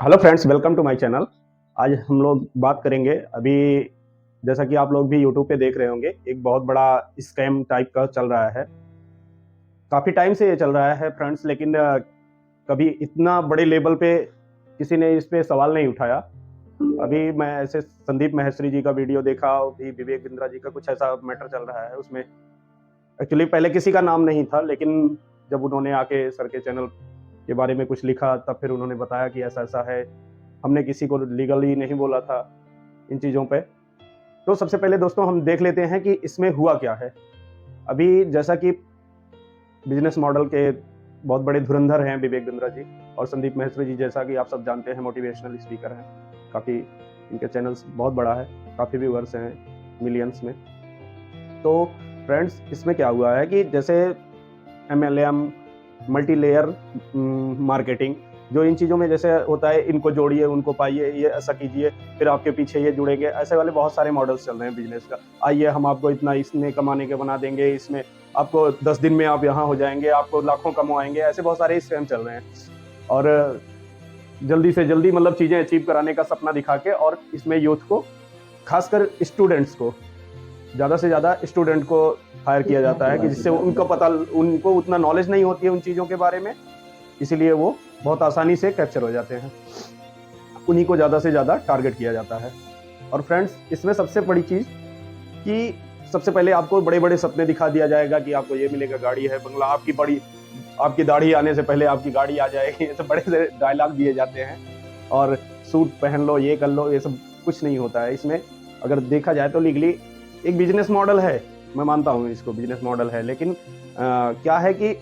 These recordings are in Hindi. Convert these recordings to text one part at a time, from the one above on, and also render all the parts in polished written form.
Hello friends, welcome to my channel. आज हम लोग बात करेंगे अभी, जैसा कि आप लोग भी यूट्यूब पे देख रहे होंगे, एक बहुत बड़ा स्कैम टाइप का चल रहा है। काफ़ी टाइम से ये चल रहा है फ्रेंड्स, लेकिन कभी इतना बड़े लेवल पे किसी ने इस पे सवाल नहीं उठाया। अभी मैं ऐसे संदीप माहेश्वरी जी का वीडियो देखा, अभी विवेक बिंद्रा जी का कुछ ऐसा मैटर चल रहा है। उसमें एक्चुअली पहले किसी का नाम नहीं था, लेकिन जब उन्होंने आके सर के चैनल के बारे में कुछ लिखा, तब फिर उन्होंने बताया कि ऐसा-ऐसा है। हमने किसी को लीगली नहीं बोला था इन चीज़ों पे। तो सबसे पहले दोस्तों हम देख लेते हैं कि इसमें हुआ क्या है। अभी जैसा कि बिज़नेस मॉडल के बहुत बड़े धुरंधर हैं विवेक बिंद्रा जी, और संदीप माहेश्वरी जी, जैसा कि आप सब जानते हैं, मोटिवेशनल स्पीकर हैं। काफ़ी इनके चैनल्स बहुत बड़ा है, काफ़ी व्यूअर्स हैं मिलियंस में। तो फ्रेंड्स, इसमें क्या हुआ है कि जैसे एमएलएम, मल्टी लेयर मार्केटिंग, जो इन चीज़ों में जैसे होता है, इनको जोड़िए, उनको पाइए, ये ऐसा कीजिए, फिर आपके पीछे ये जुड़ेंगे, ऐसे वाले बहुत सारे मॉडल्स चल रहे हैं बिजनेस का। आइए, हम आपको इतना इसमें कमाने के बना देंगे, इसमें आपको 10 दिन में आप यहाँ हो जाएंगे, आपको लाखों कमाएंगे, ऐसे बहुत सारे स्कैम चल रहे हैं। और जल्दी से जल्दी मतलब चीज़ें अचीव कराने का सपना दिखा के, और इसमें यूथ को, खासकर स्टूडेंट्स को, ज़्यादा से ज़्यादा स्टूडेंट को हायर किया जाता है कि जिससे उनको उतना नॉलेज नहीं होती है उन चीज़ों के बारे में, इसीलिए वो बहुत आसानी से कैप्चर हो जाते हैं। उन्हीं को ज़्यादा से ज़्यादा टारगेट किया जाता है। और फ्रेंड्स, इसमें सबसे बड़ी चीज़ कि सबसे पहले आपको बड़े-बड़े सपने दिखा दिया जाएगा कि आपको ये मिलेगा, गाड़ी है, बंगला, आपकी दाढ़ी आने से पहले आपकी गाड़ी आ जाएगी। ऐसे बड़े से डायलॉग दिए जाते हैं, और सूट पहन लो, ये कर लो, ये सब कुछ नहीं होता है इसमें। अगर देखा जाए तो लीगली एक बिज़नेस मॉडल है, मैं मानता हूँ इसको बिज़नेस मॉडल है, लेकिन क्या है कि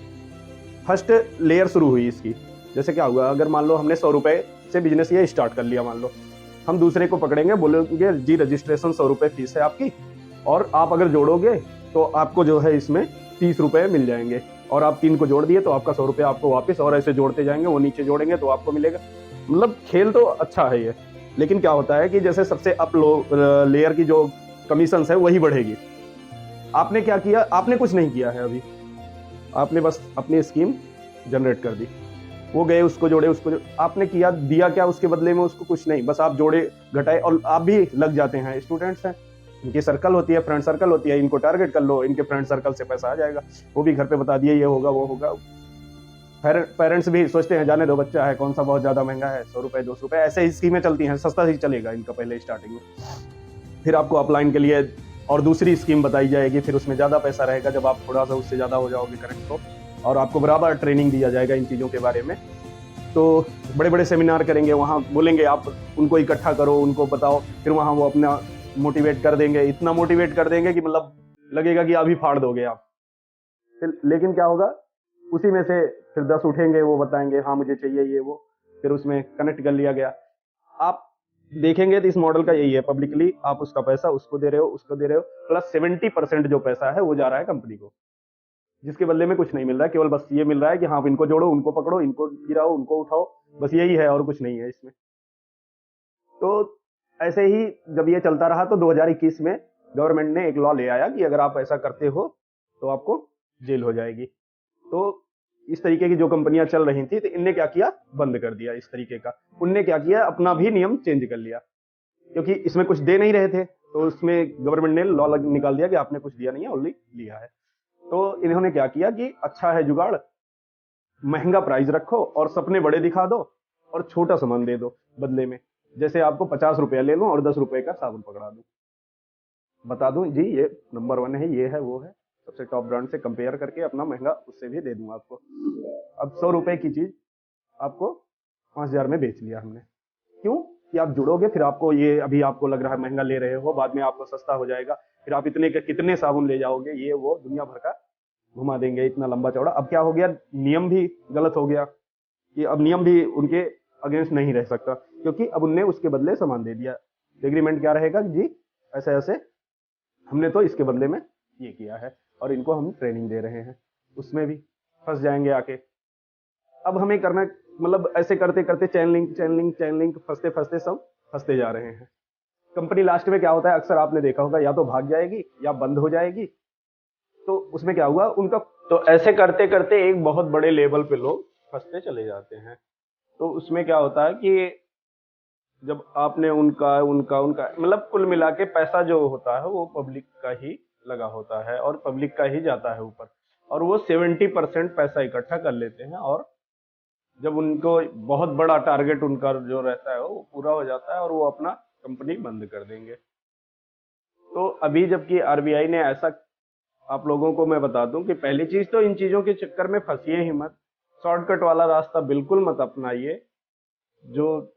फर्स्ट लेयर शुरू हुई इसकी। जैसे क्या हुआ, अगर मान लो हमने 100 रुपए से बिज़नेस ये स्टार्ट कर लिया, मान लो हम दूसरे को पकड़ेंगे, बोलेंगे जी रजिस्ट्रेशन 100 रुपए फीस है आपकी, और आप अगर जोड़ोगे तो आपको जो है इसमें 30 रुपए मिल जाएंगे, और आप 3 को जोड़ दिए तो आपका 100 रुपए आपको वापस, और ऐसे जोड़ते जाएंगे, वो नीचे जोड़ेंगे तो आपको मिलेगा। मतलब खेल तो अच्छा है ये, लेकिन क्या होता है कि जैसे सबसे अप लो लेयर की जो कमीशन है वही बढ़ेगी। आपने क्या किया, आपने कुछ नहीं किया है अभी, आपने बस अपनी स्कीम जनरेट कर दी। वो गए, उसको जोड़े, आपने किया, दिया क्या उसके बदले में? उसको कुछ नहीं, बस आप जोड़े घटाए, और आप भी लग जाते हैं। स्टूडेंट्स हैं, इनकी सर्कल होती है, फ्रेंड सर्कल होती है, इनको टारगेट कर लो, इनके फ्रेंड सर्कल से पैसा आ जाएगा। वो भी घर पे बता दिए, ये होगा वो होगा। पेरेंट्स भी सोचते हैं जाने दो, बच्चा है, कौन सा बहुत ज्यादा महंगा है, 100 रुपए 200 रुपए, ऐसे ही स्कीमें चलती हैं, सस्ता ही चलेगा इनका पहले स्टार्टिंग में। फिर आपको अपलाइन के लिए और दूसरी स्कीम बताई जाएगी, फिर उसमें ज़्यादा पैसा रहेगा जब आप थोड़ा सा उससे ज़्यादा हो जाओगे करेक्ट तो, और आपको बराबर ट्रेनिंग दिया जाएगा इन चीज़ों के बारे में। तो बड़े बड़े सेमिनार करेंगे, वहाँ बोलेंगे आप उनको इकट्ठा करो, उनको बताओ, फिर वहाँ वो अपना मोटिवेट कर देंगे, इतना मोटिवेट कर देंगे कि मतलब लगेगा कि अभी फाड़ दोगे आप। फिर लेकिन क्या होगा, उसी में से फिर 10 उठेंगे, वो बताएंगे हाँ मुझे चाहिए ये वो, फिर उसमें कनेक्ट कर लिया गया। आप देखेंगे तो इस मॉडल का यही है, पब्लिकली आप उसका पैसा उसको दे रहे हो, उसको दे रहे हो, प्लस 70% जो पैसा है वो जा रहा है कंपनी को, जिसके बदले में कुछ नहीं मिल रहा है, केवल बस ये मिल रहा है कि हाँ आप इनको जोड़ो, उनको पकड़ो, इनको गिराओ, उनको उठाओ, बस यही है और कुछ नहीं है इसमें। तो ऐसे ही जब ये चलता रहा तो 2021 में गवर्नमेंट ने एक लॉ ले आया कि अगर आप ऐसा करते हो तो आपको जेल हो जाएगी। तो इस तरीके की जो कंपनियां चल रही थी, तो इनने क्या किया, बंद कर दिया इस तरीके का। उनने क्या किया, अपना भी नियम चेंज कर लिया, क्योंकि इसमें कुछ दे नहीं रहे थे, तो उसमें गवर्नमेंट ने लॉ निकाल दिया कि आपने कुछ दिया नहीं है, ओनली लिया है। तो इन्होंने क्या किया कि अच्छा है जुगाड़, महंगा प्राइस रखो और सपने बड़े दिखा दो, और छोटा सामान दे दो बदले में। जैसे आपको 50 रुपया ले लूं और 10 रुपए का साबुन पकड़ा दूं, बता दूं जी ये नंबर 1 है, ये है वो है, सबसे टॉप ब्रांड से कंपेयर करके अपना महंगा उससे भी दे दूं आपको। अब 100 रुपए की चीज आपको 5,000 में बेच लिया हमने। क्यों? कि आप जुड़ोगे, फिर आपको ये अभी आपको लग रहा है महंगा ले रहे हो, बाद में आपको सस्ता हो जाएगा, फिर आप इतने के कितने साबुन ले जाओगे, ये वो दुनिया भर का घुमा देंगे, इतना लंबा चौड़ा। अब क्या हो गया, नियम भी गलत हो गया कि अब नियम भी उनके अगेंस्ट नहीं रह सकता, क्योंकि अब उनने उसके बदले सामान दे दिया। एग्रीमेंट क्या रहेगा कि जी ऐसे ऐसे हमने तो इसके बदले में ये किया है, और इनको हम ट्रेनिंग दे रहे हैं, उसमें भी फंस जाएंगे आके। अब हमें करना, मतलब ऐसे करते करते चैन लिंक फंसते फंसते सब फंसते जा रहे हैं। कंपनी लास्ट में क्या होता है, अक्सर आपने देखा होगा, या तो भाग जाएगी या बंद हो जाएगी। तो उसमें क्या हुआ उनका, तो ऐसे करते करते एक बहुत बड़े लेवल पे लोग फंसते चले जाते हैं। तो उसमें क्या होता है कि जब आपने उनका उनका उनका मतलब कुल मिला के पैसा जो होता है वो पब्लिक का ही लगा होता है और पब्लिक का ही जाता है ऊपर, और वो 70% पैसा इकट्ठा कर लेते हैं, और जब उनको बहुत बड़ा टारगेट उनका जो रहता है वो पूरा हो जाता है और वो अपना कंपनी बंद कर देंगे। तो अभी जबकि आरबीआई ने ऐसा, आप लोगों को मैं बता दूं कि पहली चीज तो इन चीजों के चक्कर में फंसिए ही मत, शॉर्टकट वाला रास्ता बिल्कुल मत अपनाइए। जो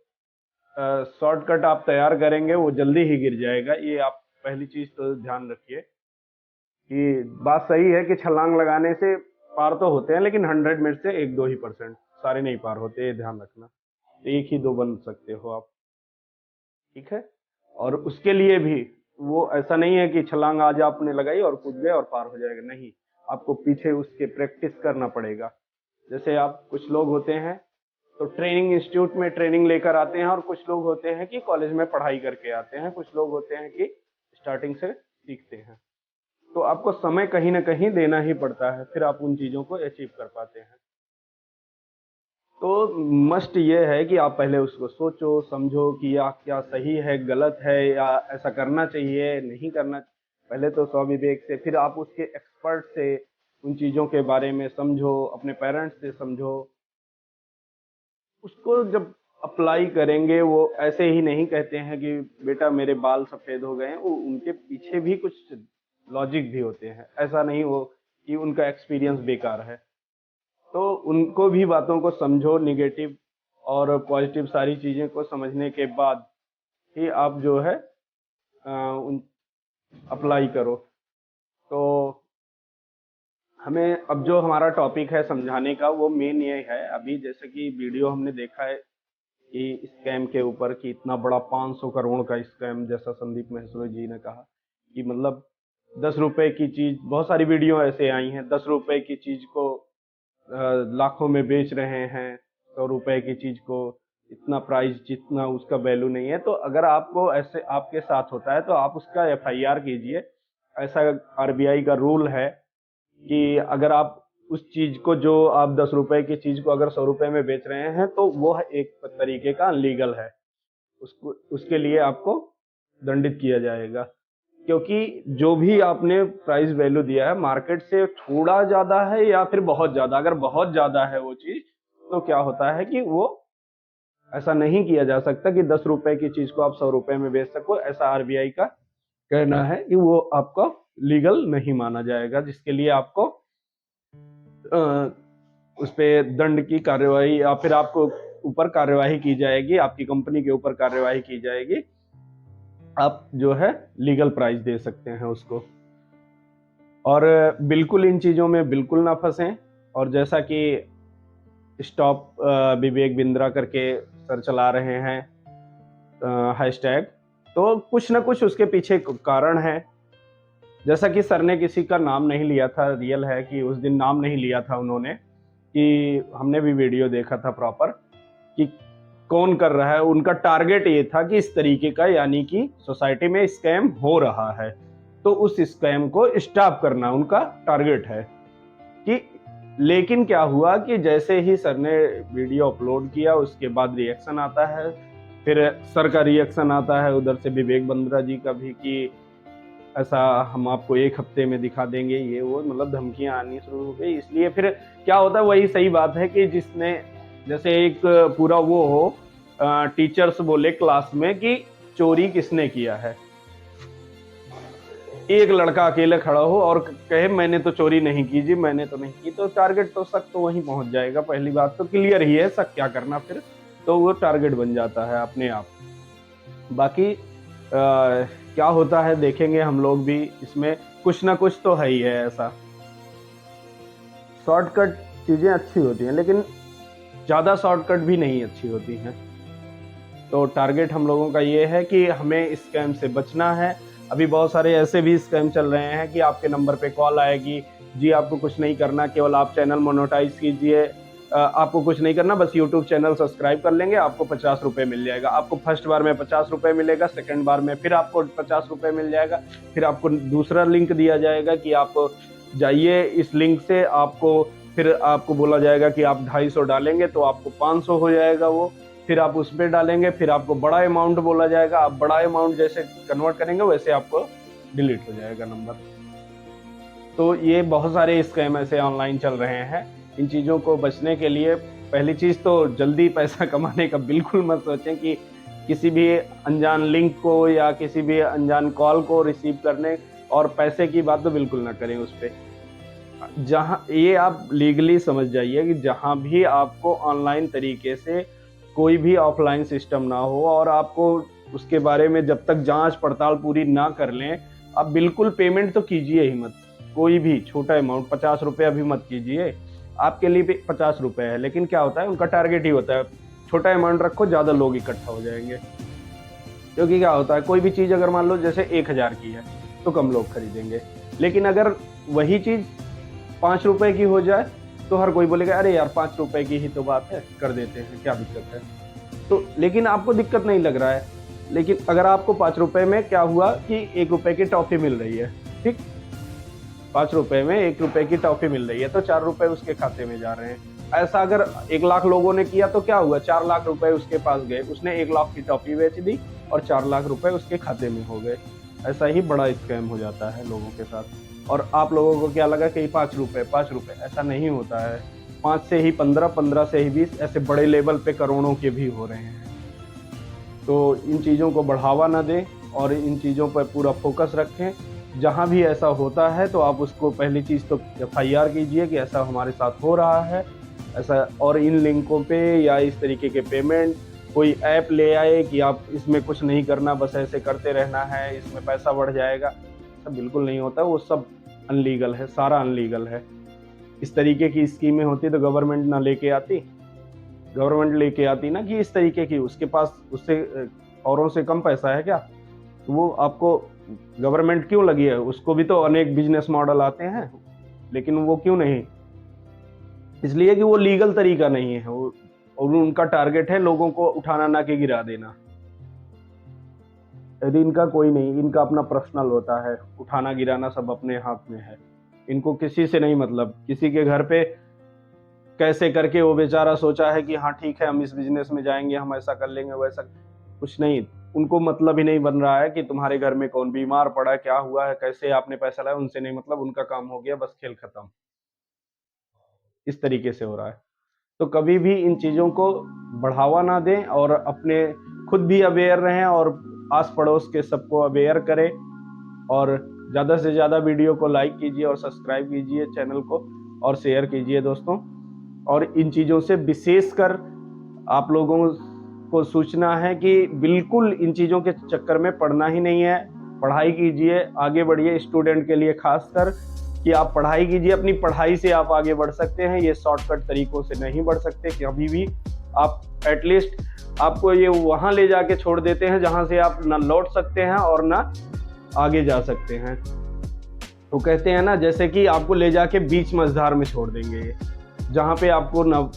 शॉर्टकट आप तैयार करेंगे वो जल्दी ही गिर जाएगा, ये आप पहली चीज तो ध्यान रखिए। कि बात सही है कि छलांग लगाने से पार तो होते हैं, लेकिन 100 में से 1-2 ही परसेंट, सारे नहीं पार होते, ये ध्यान रखना। एक ही दो बन सकते हो आप, ठीक है। और उसके लिए भी वो ऐसा नहीं है कि छलांग आज आपने लगाई और कूद गए और पार हो जाएगा, नहीं, आपको पीछे उसके प्रैक्टिस करना पड़ेगा। जैसे आप, कुछ लोग होते हैं तो ट्रेनिंग इंस्टीट्यूट में ट्रेनिंग लेकर आते हैं, और कुछ लोग होते हैं कि कॉलेज में पढ़ाई करके आते हैं, कुछ लोग होते हैं कि स्टार्टिंग से सीखते हैं। तो आपको समय कहीं ना कहीं देना ही पड़ता है, फिर आप उन चीजों को अचीव कर पाते हैं। तो मस्ट ये है कि आप पहले उसको सोचो समझो कि या क्या सही है गलत है, या ऐसा करना चाहिए नहीं करना। पहले तो स्वविवेक से, फिर आप उसके एक्सपर्ट से उन चीजों के बारे में समझो, अपने पेरेंट्स से समझो। उसको जब अप्लाई करेंगे, वो ऐसे ही नहीं कहते हैं कि बेटा मेरे बाल सफेद हो गए हैं, वो उनके पीछे भी कुछ लॉजिक भी होते हैं। ऐसा नहीं हो कि उनका एक्सपीरियंस बेकार है। तो उनको भी बातों को समझो, निगेटिव और पॉजिटिव सारी चीजें को समझने के बाद ही आप जो है उन अप्लाई करो। तो हमें अब जो हमारा टॉपिक है समझाने का, वो मेन ये है, अभी जैसे कि वीडियो हमने देखा है कि स्कैम के ऊपर, कि इतना बड़ा 500 करोड़ का स्कैम, जैसा संदीप महसोरी जी ने कहा कि मतलब 10 रुपए की चीज, बहुत सारी वीडियो ऐसे आई हैं, 10 रुपए की चीज को लाखों में बेच रहे हैं, 100 रुपए की चीज को इतना प्राइस जितना उसका वैल्यू नहीं है। तो अगर आपको ऐसे आपके साथ होता है तो आप उसका एफआईआर कीजिए। ऐसा आरबीआई का रूल है कि अगर आप उस चीज को, जो आप 10 रुपए की चीज को अगर 100 रुपए में बेच रहे हैं, तो वो एक तरीके का अनलीगल है, उसको उसके लिए आपको दंडित किया जाएगा। क्योंकि जो भी आपने प्राइस वैल्यू दिया है मार्केट से थोड़ा ज्यादा है या फिर बहुत ज्यादा, अगर बहुत ज्यादा है वो चीज, तो क्या होता है कि वो ऐसा नहीं किया जा सकता कि 10 रुपए की चीज को आप 100 रुपए में बेच सको। ऐसा आरबीआई का कहना है कि वो आपको लीगल नहीं माना जाएगा, जिसके लिए आपको उस पे दंड की कार्यवाही, या फिर आपको ऊपर कार्यवाही की जाएगी, आपकी कंपनी के ऊपर कार्यवाही की जाएगी। आप जो है लीगल प्राइस दे सकते हैं उसको। और बिल्कुल इन चीजों में बिल्कुल ना फंसें। और जैसा कि स्टॉप विवेक बिंद्रा करके सर चला रहे हैं हैशटैग, तो कुछ ना कुछ उसके पीछे कारण है। जैसा कि सर ने किसी का नाम नहीं लिया था, रियल है कि उस दिन नाम नहीं लिया था उन्होंने, कि हमने भी वीडियो देखा था प्रॉपर कि कौन कर रहा है। उनका टारगेट ये था कि इस तरीके का, यानी कि सोसाइटी में स्कैम हो रहा है तो उस स्कैम को स्टॉप करना उनका टारगेट है। कि लेकिन क्या हुआ कि जैसे ही सर ने वीडियो अपलोड किया, उसके बाद रिएक्शन आता है, फिर सर का रिएक्शन आता है, उधर से विवेक बिंद्रा जी का भी, कि ऐसा हम आपको 1 हफ्ते में दिखा देंगे, ये वो, मतलब धमकियां आनी शुरू हो गई। इसलिए फिर क्या होता है, वही सही बात है कि जिसने, जैसे एक पूरा वो हो, टीचर्स बोले क्लास में कि चोरी किसने किया है, एक लड़का अकेले खड़ा हो और कहे मैंने तो चोरी नहीं की जी, मैंने तो नहीं की, तो टारगेट तो शक तो वहीं पहुंच जाएगा। पहली बात तो क्लियर ही है, शक क्या करना, फिर तो वो टारगेट बन जाता है अपने आप। बाकी क्या होता है देखेंगे हम लोग भी, इसमें कुछ ना कुछ तो है ही है ऐसा। शॉर्टकट चीजें अच्छी होती हैं, लेकिन ज्यादा शॉर्टकट भी नहीं अच्छी होती हैं। तो टारगेट हम लोगों का ये है कि हमें स्कैम से बचना है। अभी बहुत सारे ऐसे भी स्कैम चल रहे हैं कि आपके नंबर पे कॉल आएगी, जी आपको कुछ नहीं करना, केवल आप चैनल मोनेटाइज कीजिए, आपको कुछ नहीं करना, बस यूट्यूब चैनल सब्सक्राइब कर लेंगे, आपको 50 रुपये मिल जाएगा। आपको फर्स्ट बार में 50 रुपये मिलेगा, सेकंड बार में फिर आपको 50 रुपये मिल जाएगा, फिर आपको दूसरा लिंक दिया जाएगा कि आप जाइए इस लिंक से, आपको फिर आपको बोला जाएगा कि आप 250 डालेंगे तो आपको 500 हो जाएगा वो, फिर आप उस पर डालेंगे, फिर आपको बड़ा अमाउंट बोला जाएगा, आप बड़ा अमाउंट जैसे कन्वर्ट करेंगे वैसे आपको डिलीट हो जाएगा नंबर। तो ये बहुत सारे स्कैम ऐसे ऑनलाइन चल रहे हैं। इन चीज़ों को बचने के लिए पहली चीज़ तो जल्दी पैसा कमाने का बिल्कुल मत सोचें कि किसी भी अनजान लिंक को या किसी भी अनजान कॉल को रिसीव करने और पैसे की बात तो बिल्कुल ना करें उस पर। जहाँ ये आप लीगली समझ जाइए कि जहाँ भी आपको ऑनलाइन तरीके से कोई भी ऑफलाइन सिस्टम ना हो और आपको उसके बारे में जब तक जांच पड़ताल पूरी ना कर लें, आप बिल्कुल पेमेंट तो कीजिए ही मत। कोई भी छोटा अमाउंट 50 रुपये भी मत कीजिए। आपके लिए 50 रुपये है, लेकिन क्या होता है उनका टारगेट ही होता है छोटा अमाउंट रखो, ज़्यादा लोग इकट्ठा हो जाएंगे। क्योंकि क्या होता है कोई भी चीज़ अगर मान लो जैसे 1000 की है तो कम लोग खरीदेंगे, लेकिन अगर वही चीज़ 5 रुपए की हो जाए तो हर कोई बोलेगा अरे यार 5 रुपए की ही तो बात है, कर देते हैं, क्या दिक्कत है। तो लेकिन आपको दिक्कत नहीं लग रहा है, लेकिन अगर आपको 5 रुपए में क्या हुआ कि 1 रुपए की टॉफी मिल रही है, ठीक, 5 रुपए में 1 रुपए की टॉफी मिल रही है तो 4 रुपए उसके खाते में जा रहे हैं। ऐसा अगर 1 लाख लोगों ने किया तो क्या हुआ, 4 लाख रुपए उसके पास गए, उसने 1 लाख की टॉफी बेच दी और 4 लाख रुपए उसके खाते में हो गए। ऐसा ही बड़ा स्कैम हो जाता है लोगों के साथ। और आप लोगों को क्या लगा कि 5 रुपए, ऐसा नहीं होता है। 5 से ही 15, 15 से ही 20, ऐसे बड़े लेवल पे करोड़ों के भी हो रहे हैं। तो इन चीज़ों को बढ़ावा ना दें और इन चीज़ों पर पूरा फोकस रखें। जहाँ भी ऐसा होता है तो आप उसको पहली चीज़ तो FIR कीजिए कि ऐसा हमारे साथ हो रहा है ऐसा, और इन लिंकों पे या इस तरीके के पेमेंट कोई ऐप ले आए कि आप इसमें कुछ नहीं करना, बस ऐसे करते रहना है, इसमें पैसा बढ़ जाएगा। सब बिल्कुल नहीं होता, वो सब अनलीगल है, सारा अनलीगल है। इस तरीके की स्कीमें होती तो गवर्नमेंट ना लेके आती, गवर्नमेंट लेके आती ना कि इस तरीके की, उसके पास उससे औरों से कम पैसा है क्या, तो वो आपको गवर्नमेंट क्यों लगी है, उसको भी तो अनेक बिजनेस मॉडल आते हैं, लेकिन वो क्यों नहीं, इसलिए कि वो लीगल तरीका नहीं है वो, और उनका टारगेट है लोगों को उठाना ना कि गिरा देना। यदि इनका कोई नहीं, इनका अपना पर्सनल होता है, उठाना गिराना सब अपने हाथ में है, इनको किसी से नहीं मतलब। किसी के घर पे कैसे करके वो बेचारा सोचा है कि हाँ ठीक है हम इस बिजनेस में जाएंगे, हम ऐसा कर लेंगे वैसा, कुछ नहीं, उनको मतलब ही नहीं बन रहा है कि तुम्हारे घर में कौन बीमार पड़ा है, क्या हुआ है, कैसे आपने पैसा लाया, उनसे नहीं मतलब, उनका काम हो गया, बस खेल खत्म। इस तरीके से हो रहा है। तो कभी भी इन चीज़ों को बढ़ावा ना दें और अपने खुद भी अवेयर रहें और आस पड़ोस के सबको अवेयर करें, और ज़्यादा से ज़्यादा वीडियो को लाइक कीजिए और सब्सक्राइब कीजिए चैनल को और शेयर कीजिए दोस्तों। और इन चीज़ों से विशेषकर आप लोगों को सूचना है कि बिल्कुल इन चीज़ों के चक्कर में पड़ना ही नहीं है। पढ़ाई कीजिए, आगे बढ़िए। स्टूडेंट के लिए खासकर कि आप पढ़ाई कीजिए, अपनी पढ़ाई से आप आगे बढ़ सकते हैं, ये शॉर्टकट तरीकों से नहीं बढ़ सकते कभी भी। आप एटलीस्ट आपको ये वहाँ ले जाके छोड़ देते हैं जहाँ से आप ना लौट सकते हैं और ना आगे जा सकते हैं। तो कहते हैं ना, जैसे कि आपको ले जाके बीच मझधार में छोड़ देंगे ये, जहाँ पे आपको ना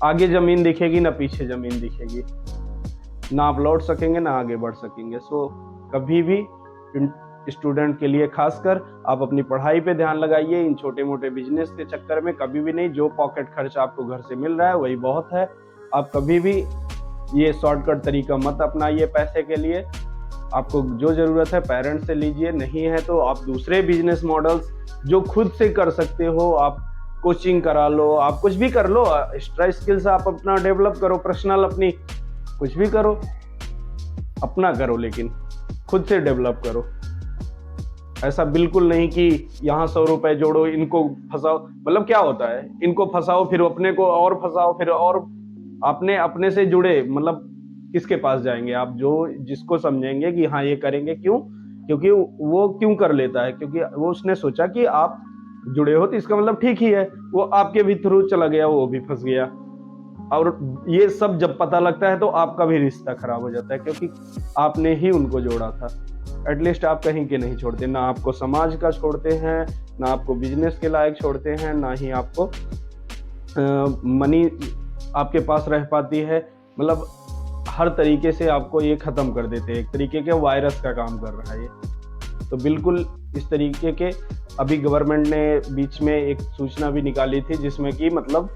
आगे ज़मीन दिखेगी ना पीछे ज़मीन दिखेगी, ना आप लौट सकेंगे ना आगे बढ़ सकेंगे। सो कभी भी स्टूडेंट के लिए खासकर आप अपनी पढ़ाई पे ध्यान लगाइए, इन छोटे मोटे बिजनेस के चक्कर में कभी भी नहीं। जो पॉकेट खर्च आपको घर से मिल रहा है वही बहुत है। आप कभी भी ये शॉर्टकट तरीका मत अपनाइए पैसे के लिए। आपको जो ज़रूरत है पेरेंट्स से लीजिए, नहीं है तो आप दूसरे बिजनेस मॉडल्स जो खुद से कर सकते हो, आप कोचिंग करा लो, आप कुछ भी कर लो, एक्स्ट्रा स्किल्स आप अपना डेवलप करो, पर्सनल अपनी कुछ भी करो, अपना करो, लेकिन खुद से डेवलप करो। ऐसा बिल्कुल नहीं कि यहाँ 100 रुपए जोड़ो, इनको फंसाओ, मतलब क्या होता है, इनको फंसाओ फिर अपने को और फंसाओ, फिर और अपने से जुड़े, मतलब किसके पास जाएंगे आप, जो जिसको समझेंगे कि हाँ ये करेंगे, क्यों, क्योंकि वो क्यों कर लेता है, क्योंकि वो उसने सोचा कि आप जुड़े हो तो इसका मतलब ठीक ही है, वो आपके भी थ्रू चला गया, वो भी फंस गया। और ये सब जब पता लगता है तो आपका भी रिश्ता खराब हो जाता है, क्योंकि आपने ही उनको जोड़ा था। एटलीस्ट आप कहीं के नहीं छोड़ते, ना आपको समाज का छोड़ते हैं, ना आपको बिजनेस के लायक छोड़ते हैं, ना ही आपको मनी आपके पास रह पाती है। मतलब हर तरीके से आपको ये ख़त्म कर देते हैं, एक तरीके के वायरस का काम कर रहा है ये। तो बिल्कुल इस तरीके के अभी गवर्नमेंट ने बीच में एक सूचना भी निकाली थी जिसमें कि मतलब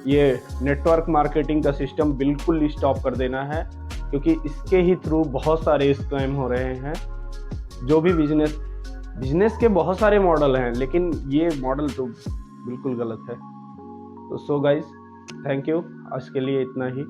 ये नेटवर्क मार्केटिंग का सिस्टम बिल्कुल स्टॉप कर देना है, क्योंकि इसके ही थ्रू बहुत सारे स्कैम हो रहे हैं। जो भी बिजनेस के बहुत सारे मॉडल हैं, लेकिन ये मॉडल तो बिल्कुल गलत है। तो सो गाइस, थैंक यू, आज के लिए इतना ही।